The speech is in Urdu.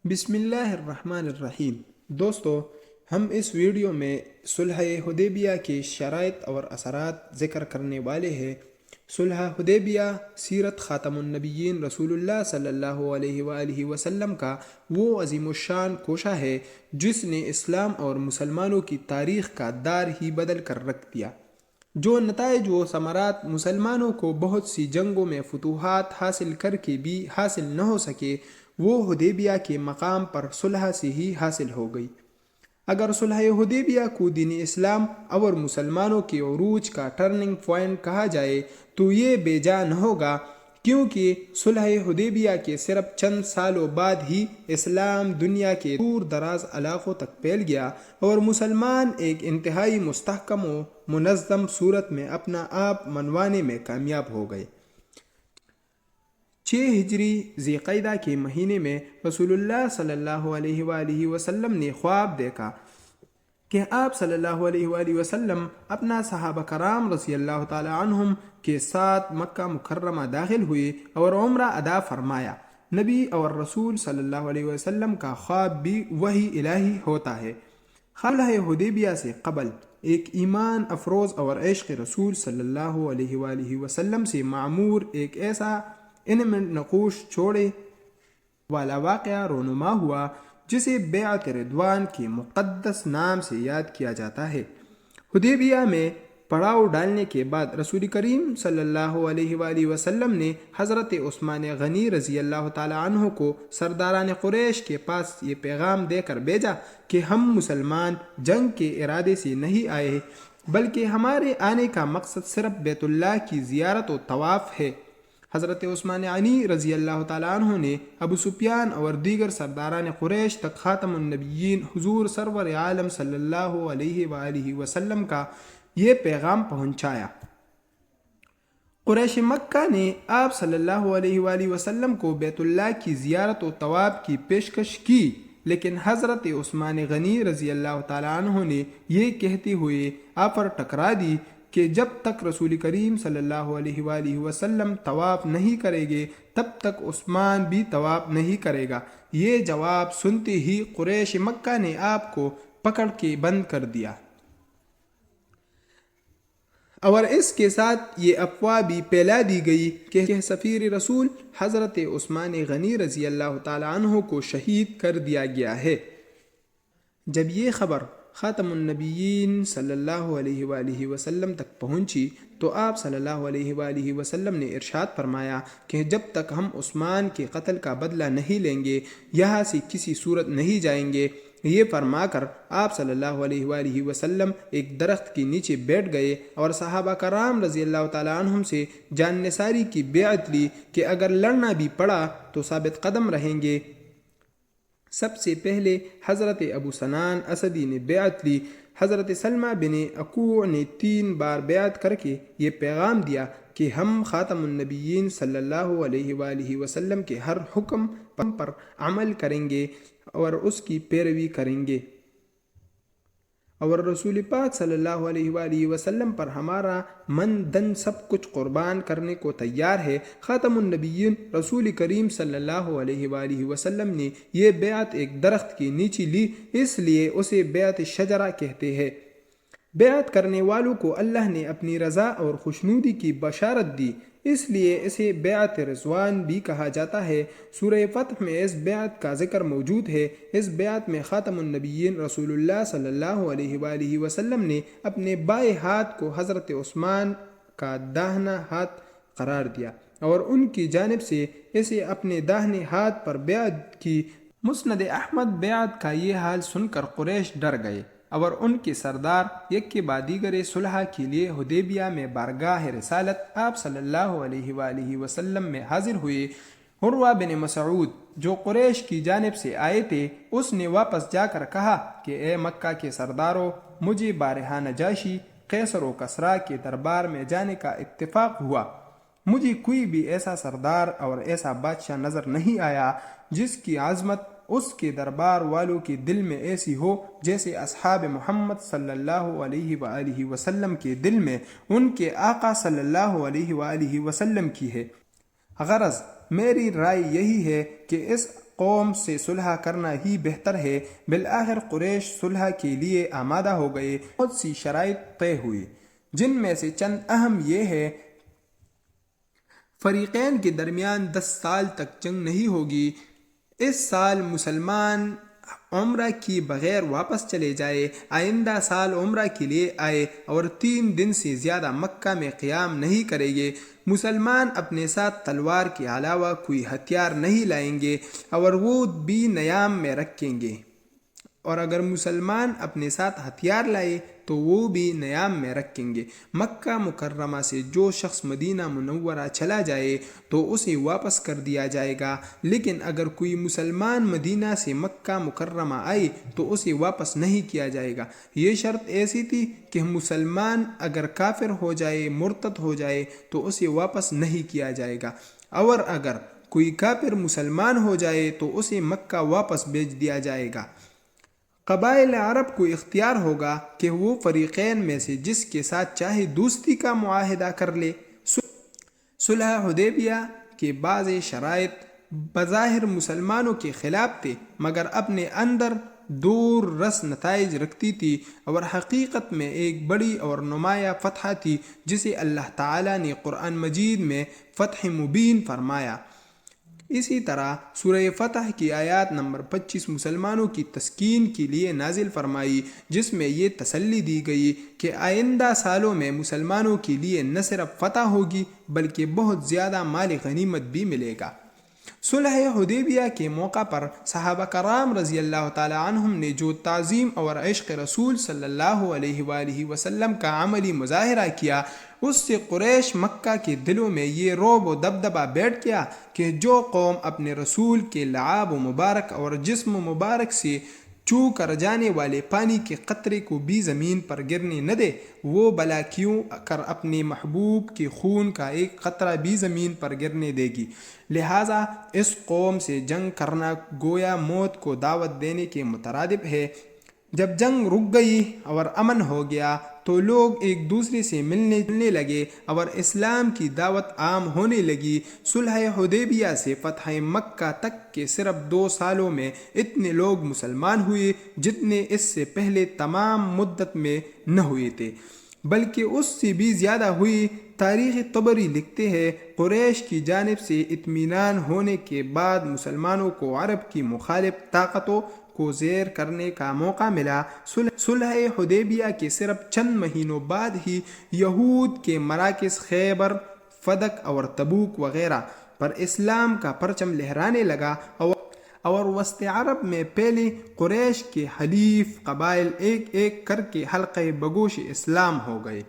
بسم اللہ الرحمن الرحیم۔ دوستو، ہم اس ویڈیو میں صلح حدیبیہ کی شرائط اور اثرات ذکر کرنے والے ہیں۔ صلح حدیبیہ سیرت خاتم النبیین رسول اللہ صلی اللہ علیہ وآلہ وسلم کا وہ عظیم الشان کوشہ ہے جس نے اسلام اور مسلمانوں کی تاریخ کا دار ہی بدل کر رکھ دیا۔ جو نتائج و ثمرات مسلمانوں کو بہت سی جنگوں میں فتوحات حاصل کر کے بھی حاصل نہ ہو سکے، وہ حدیبیہ کے مقام پر صلح سے ہی حاصل ہو گئی۔ اگر صلح حدیبیہ کو دین اسلام اور مسلمانوں کے عروج کا ٹرننگ پوائنٹ کہا جائے تو یہ بے جا نہ ہوگا، کیونکہ صلح حدیبیہ کے صرف چند سالوں بعد ہی اسلام دنیا کے دور دراز علاقوں تک پھیل گیا اور مسلمان ایک انتہائی مستحکم و منظم صورت میں اپنا آپ منوانے میں کامیاب ہو گئے۔ 6 ہجری ذی القعدہ کے مہینے میں رسول اللہ صلی اللہ علیہ وآلہ وسلم نے خواب دیکھا کہ آپ صلی اللہ علیہ وآلہ وسلم اپنا صحابہ کرام رضی اللہ تعالی عنہم کے ساتھ مکہ مکرمہ داخل ہوئے اور عمرہ ادا فرمایا۔ نبی اور رسول صلی اللہ علیہ وسلم کا خواب بھی وحی الہی ہوتا ہے۔ صلح حدیبیہ سے قبل ایک ایمان افروز اور عشق رسول صلی اللہ علیہ وآلہ وسلم سے معمور ایک ایسا ان میں نقوش چھوڑے والا واقعہ رونما ہوا جسے بیعت رضوان کے مقدس نام سے یاد کیا جاتا ہے۔ حدیبیہ میں پڑاؤ ڈالنے کے بعد رسول کریم صلی اللہ علیہ وآلہ وسلم نے حضرت عثمان غنی رضی اللہ تعالی عنہ کو سرداران قریش کے پاس یہ پیغام دے کر بھیجا کہ ہم مسلمان جنگ کے ارادے سے نہیں آئے بلکہ ہمارے آنے کا مقصد صرف بیت اللہ کی زیارت و طواف ہے۔ حضرت عثمان غنی رضی اللہ تعالیٰ عنہ نے ابو سفیان اور دیگر سرداران قریش تک خاتم النبیین حضور سرور عالم صلی اللہ علیہ وآلہ وسلم کا یہ پیغام پہنچایا۔ قریش مکہ نے آپ صلی اللہ علیہ وآلہ وسلم کو بیت اللہ کی زیارت و طواف کی پیشکش کی، لیکن حضرت عثمان غنی رضی اللہ تعالیٰ عنہ نے یہ کہتے ہوئے آفر ٹکرا دی کہ جب تک رسول کریم صلی اللہ علیہ وآلہ وسلم طواف نہیں کرے گے تب تک عثمان بھی طواف نہیں کرے گا۔ یہ جواب سنتے ہی قریش مکہ نے آپ کو پکڑ کے بند کر دیا اور اس کے ساتھ یہ افواہ بھی پھیلا دی گئی کہ سفیر رسول حضرت عثمان غنی رضی اللہ تعالی عنہ کو شہید کر دیا گیا ہے۔ جب یہ خبر خاتم النبیین صلی اللہ علیہ وآلہ وسلم تک پہنچی تو آپ صلی اللہ علیہ وآلہ وسلم نے ارشاد فرمایا کہ جب تک ہم عثمان کے قتل کا بدلہ نہیں لیں گے یہاں سے کسی صورت نہیں جائیں گے۔ یہ فرما کر آپ صلی اللہ علیہ وآلہ وسلم ایک درخت کے نیچے بیٹھ گئے اور صحابہ کرام رضی اللہ تعالیٰ عنہم سے جان نثاری کی بیعت لی کہ اگر لڑنا بھی پڑا تو ثابت قدم رہیں گے۔ سب سے پہلے حضرت ابو سنان اسدی نے بیعت لی۔ حضرت سلمہ بن اکوع نے 3 بار بیعت کر کے یہ پیغام دیا کہ ہم خاتم النبیین صلی اللہ علیہ وآلہ وسلم کے ہر حکم پر عمل کریں گے اور اس کی پیروی کریں گے اور رسول پاک صلی اللہ علیہ وآلہ وسلم پر ہمارا من دن سب کچھ قربان کرنے کو تیار ہے۔ خاتم النبیین رسول کریم صلی اللہ علیہ وآلہ وسلم نے یہ بیعت ایک درخت کی نیچے لی، اس لیے اسے بیعت شجرہ کہتے ہیں۔ بیعت کرنے والوں کو اللہ نے اپنی رضا اور خوشنودی کی بشارت دی، اس لیے اسے بیعت رضوان بھی کہا جاتا ہے۔ سورہ فتح میں اس بیعت کا ذکر موجود ہے۔ اس بیعت میں خاتم النبیین رسول اللہ صلی اللہ علیہ وآلہ وسلم نے اپنے بائیں ہاتھ کو حضرت عثمان کا داہنا ہاتھ قرار دیا اور ان کی جانب سے اسے اپنے داہنے ہاتھ پر بیعت کی۔ مسند احمد بیعت کا یہ حال سن کر قریش ڈر گئے اور ان کے سردار یک کے بعد دیگر صلح کے لیے حدیبیہ میں بارگاہ رسالت آپ صلی اللہ علیہ وآلہ وسلم میں حاضر ہوئے۔ عروہ بن مسعود جو قریش کی جانب سے آئے تھے اس نے واپس جا کر کہا کہ اے مکہ کے سرداروں، مجھے بارہا نجاشی قیصر و کسریٰ کے دربار میں جانے کا اتفاق ہوا۔ مجھے کوئی بھی ایسا سردار اور ایسا بادشاہ نظر نہیں آیا جس کی عظمت اس کے دربار والوں کے دل میں ایسی ہو جیسے اصحاب محمد صلی اللہ علیہ وآلہ وسلم کے دل میں ان کے آقا صلی اللہ علیہ وآلہ وسلم کی ہے۔ غرض میری رائے یہی ہے کہ اس قوم سے صلح کرنا ہی بہتر ہے۔ بالآخر قریش صلح کے لیے آمادہ ہو گئے۔ بہت سی شرائط طے ہوئی، جن میں سے چند اہم یہ ہے: فریقین کے درمیان 10 سال تک جنگ نہیں ہوگی، اس سال مسلمان عمرہ کی بغیر واپس چلے جائے، آئندہ سال عمرہ کے لیے آئے اور 3 دن سے زیادہ مکہ میں قیام نہیں کریں گے، مسلمان اپنے ساتھ تلوار کے علاوہ کوئی ہتھیار نہیں لائیں گے اور وہ بھی نیام میں رکھیں گے، اور اگر مسلمان اپنے ساتھ ہتھیار لائے تو وہ بھی نیام میں رکھیں گے۔ مکہ مکرمہ سے جو شخص مدینہ منورہ چلا جائے تو اسے واپس کر دیا جائے گا، لیکن اگر کوئی مسلمان مدینہ سے مکہ مکرمہ آئے تو اسے واپس نہیں کیا جائے گا۔ یہ شرط ایسی تھی کہ مسلمان اگر کافر ہو جائے، مرتد ہو جائے تو اسے واپس نہیں کیا جائے گا، اور اگر کوئی کافر مسلمان ہو جائے تو اسے مکہ واپس بھیج دیا جائے گا۔ قبائل عرب کو اختیار ہوگا کہ وہ فریقین میں سے جس کے ساتھ چاہے دوستی کا معاہدہ کر لے۔ صلح حدیبیہ کے بعض شرائط بظاہر مسلمانوں کے خلاف تھے، مگر اپنے اندر دور رس نتائج رکھتی تھی اور حقیقت میں ایک بڑی اور نمایاں فتح تھی، جسے اللہ تعالیٰ نے قرآن مجید میں فتح مبین فرمایا۔ اسی طرح سورہ فتح کی آیات نمبر 25 مسلمانوں کی تسکین کے لیے نازل فرمائی، جس میں یہ تسلی دی گئی کہ آئندہ سالوں میں مسلمانوں کے لیے نہ صرف فتح ہوگی بلکہ بہت زیادہ مال غنیمت بھی ملے گا۔ صلح حدیبیہ کے موقع پر صحابہ کرام رضی اللہ تعالی عنہم نے جو تعظیم اور عشق رسول صلی اللہ علیہ وآلہ وسلم کا عملی مظاہرہ کیا، اس سے قریش مکہ کے دلوں میں یہ رعب و دبدبہ بیٹھ گیا کہ جو قوم اپنے رسول کے لعاب و مبارک اور جسم مبارک سے چو کر جانے والے پانی کے قطرے کو بھی زمین پر گرنے نہ دے، وہ بھلا کیوں کر اپنے محبوب کے خون کا ایک قطرہ بھی زمین پر گرنے دے گی۔ لہٰذا اس قوم سے جنگ کرنا گویا موت کو دعوت دینے کے مترادف ہے۔ جب جنگ رک گئی اور امن ہو گیا تو لوگ ایک دوسرے سے ملنے لگے اور اسلام کی دعوت عام ہونے لگی۔ صلح حدیبیہ سے فتح مکہ تک کے صرف 2 سالوں میں اتنے لوگ مسلمان ہوئے جتنے اس سے پہلے تمام مدت میں نہ ہوئے تھے، بلکہ اس سے بھی زیادہ ہوئی۔ تاریخ طبری لکھتے ہیں، قریش کی جانب سے اطمینان ہونے کے بعد مسلمانوں کو عرب کی مخالف طاقتوں کو زیر کرنے کا موقع ملا۔ صلح حدیبیہ کے صرف چند مہینوں بعد ہی یہود کے مراکز خیبر، فدق اور تبوک وغیرہ پر اسلام کا پرچم لہرانے لگا اور وسط عرب میں پہلے قریش کے حلیف قبائل ایک ایک کر کے حلقہ بگوش اسلام ہو گئے۔